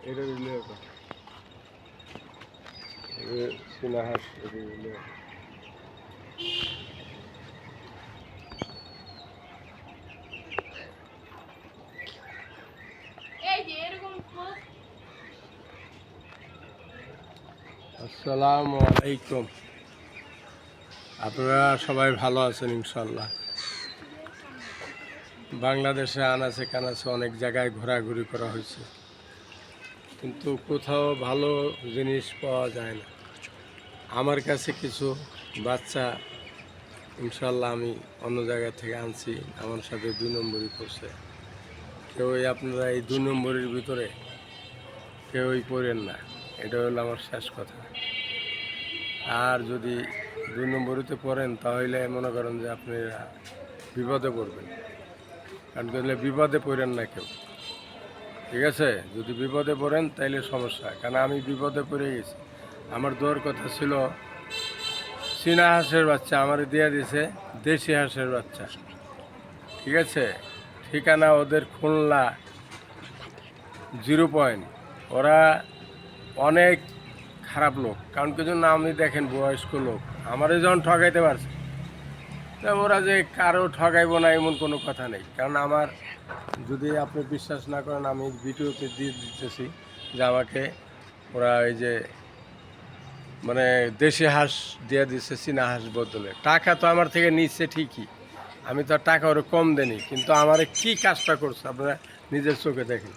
এটা দিলে চীনা হাঁস এটা দিলে আসসালামু আলাইকুম। আপনারা সবাই ভালো আছেন ইনশাল্লাহ। বাংলাদেশে আনাচে কানাচে অনেক জায়গায় ঘোরাঘুরি করা হয়েছে, কিন্তু কোথাও ভালো জিনিস পাওয়া যায় না। আমার কাছে কিছু বাচ্চা ইনশাল্লাহ আমি অন্য জায়গা থেকে আনছি, আমার সাথে 2 নম্বরই করছে। কেউই আপনারা এই 2 নম্বরের ভিতরে কেউই পড়েন না, এটা হলো আমার শেষ কথা। আর যদি 2 নম্বরিতে পড়েন তাহলে মনে করেন যে আপনারা বিপদে পড়বেন, কারণ বিপদে পড়েন না কেউ, ঠিক আছে? যদি বিপদে পড়েন তাইলে সমস্যা, কারণ আমি বিপদে পড়ে গেছি। আমার দেওয়ার কথা ছিল চীনা হাঁসের বাচ্চা, আমার দিয়ে দিছে দেশি হাঁসের বাচ্চা, ঠিক আছে? ঠিকানা ওদের খুলনা 0 পয়েন্ট। ওরা অনেক খারাপ লোক, কারণ কি জন্য আপনি দেখেন বয়স্ক লোক আমারও যখন ঠকাইতে পারছে, তা ওরা যে কারো ঠকাইব না এমন কোনো কথা নেই। কারণ আমার, যদি আপনি বিশ্বাস না করেন, আমি ভিডিওতে দিয়ে দিতেছি যে আমাকে ওরা এই যে মানে দেশি হাঁস দিয়ে দিচ্ছে চীনা হাঁস বদলে। টাকা তো আমার থেকে নিচ্ছে ঠিকই, আমি তো টাকা ওরা কম দেনি, কিন্তু আমার কি কাজটা করছে আপনারা নিজের চোখে দেখেন।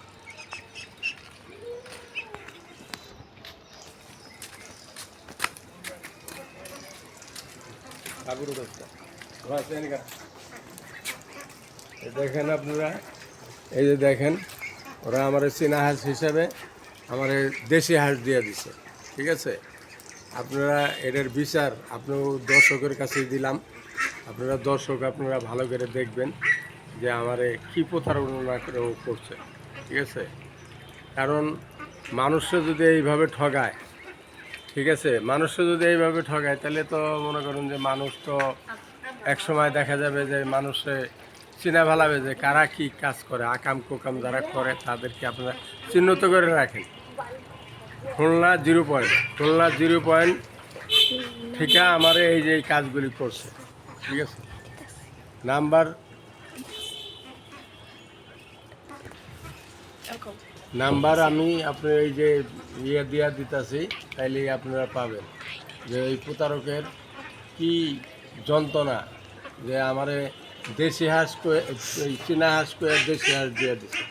দেখেন আপনারা, এই যে দেখেন, ওরা আমার চীনা হাঁস হিসাবে আমার দেশি হাঁস দিয়ে দিছে, ঠিক আছে? আপনারা এটার বিচার আপনার দর্শকের কাছেই দিলাম। আপনারা দর্শক আপনারা ভালো করে দেখবেন যে আমারে কী প্রতারণা করছে, ঠিক আছে? কারণ মানুষে যদি এইভাবে ঠগায়, ঠিক আছে, মানুষে যদি এইভাবে ঠগায় তাহলে তো মনে করেন যে মানুষ তো এক সময় দেখা যাবে যে মানুষে চিনা ভালাবে যে কারা কি কাজ করে, আকাম কোকাম যারা করে তাদেরকে আপনারা চিহ্নিত করে রাখেন। খুলনা 0 পয়েন্ট, খুলনা 0 পয়েন্ট থেকে আমার এই যে এই কাজগুলি করছে, ঠিক আছে? নাম্বার আমি আপনার এই যে ইয়ে দিয়া দিতেছি, তাইলে আপনারা পাবেন যে এই প্রতারকের কি যন্ত্রণা, যে আমারে দেশি হাঁস এই চীনা হাঁস করে দেশি হাঁস দিয়ে দিচ্ছে,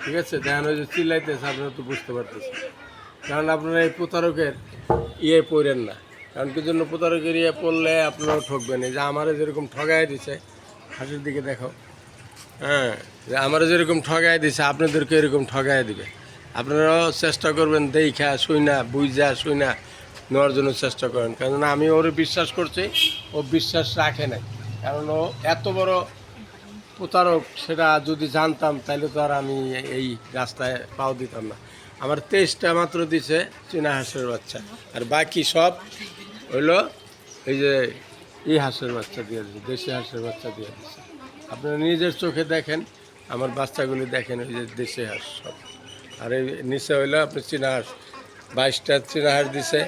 ঠিক আছে? দেখেন ওই যে চিল্লাইতেছে, আপনারা তো বুঝতে পারতেছেন। কারণ আপনারা এই প্রতারকের ইয়ে পড়েন না, কারণ কি জন্য প্রতারকের ইয়ে পড়লে আপনারাও ঠকবেন। এই যে আমারে যেরকম ঠগাই দিছে, হাঁসের দিকে দেখো, হ্যাঁ, যে আমরা যেরকম ঠগাই দিছে আপনাদেরকে এরকম ঠগাই দিবে। আপনারাও চেষ্টা করবেন দেখা শুইনা বুঝা শুইনা নেওয়ার জন্য চেষ্টা করেন, কারণ আমি ওর বিশ্বাস করছি, ও বিশ্বাস রাখে নাই। কারণ ও এত বড় প্রতারক, সেটা যদি জানতাম তাহলে তো আর আমি এই রাস্তায় পাও দিতাম না। আমার 23টা মাত্র দিছে চীনা হাঁসের বাচ্চা, আর বাকি সব হইলো এই যে এই হাঁসের বাচ্চা দিয়ে দিচ্ছে, দেশি হাঁসের বাচ্চা দিয়ে দিচ্ছে। আপনারা নিজের চোখে দেখেন, আমার বাচ্চাগুলি দেখেন, ওই যে দেশি হাঁস সব। আর এই নিচে হইলো আপনার চীনা হাঁস, 22টা চীনা হাঁস দিছে।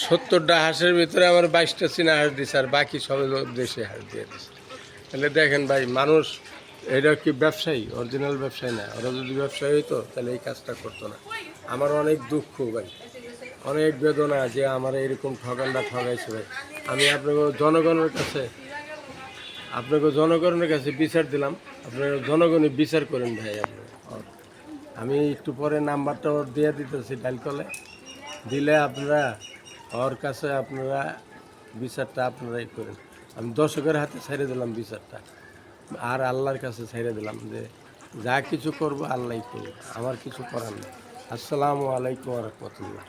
70টা হাঁসের ভিতরে আমার 22টা চীনা হাঁস দিছে, আর বাকি সব দেশি হাঁস দিয়ে দিছে। তাহলে দেখেন ভাই, মানুষ এটা কি ব্যবসায়ী? অরিজিনাল ব্যবসায়ী না। ওরা যদি ব্যবসায়ী হইতো তাহলে এই কাজটা করতো না। আমার অনেক দুঃখ ভাই, অনেক বেদনা যে আমার এরকম ঠগানটা ঠগাইছে ভাই। আমি আপনাকে জনগণের কাছে বিচার দিলাম, আপনারা জনগণই বিচার করেন ভাই। আমি একটু পরে নাম্বারটা ওর দিয়ে দিতেছি, ডায়াল করলে দিলে আপনারা ওর কাছে আপনারা বিচারটা আপনারাই করেন। আমি দর্শকের হাতে ছেড়ে দিলাম বিচারটা, আর আল্লাহর কাছে ছেড়ে দিলাম যে যা কিছু করবো আল্লাহই করবো, আমার কিছু করার নেই। আসসালামু আলাইকুম ওয়া রাহমাতুল্লাহ।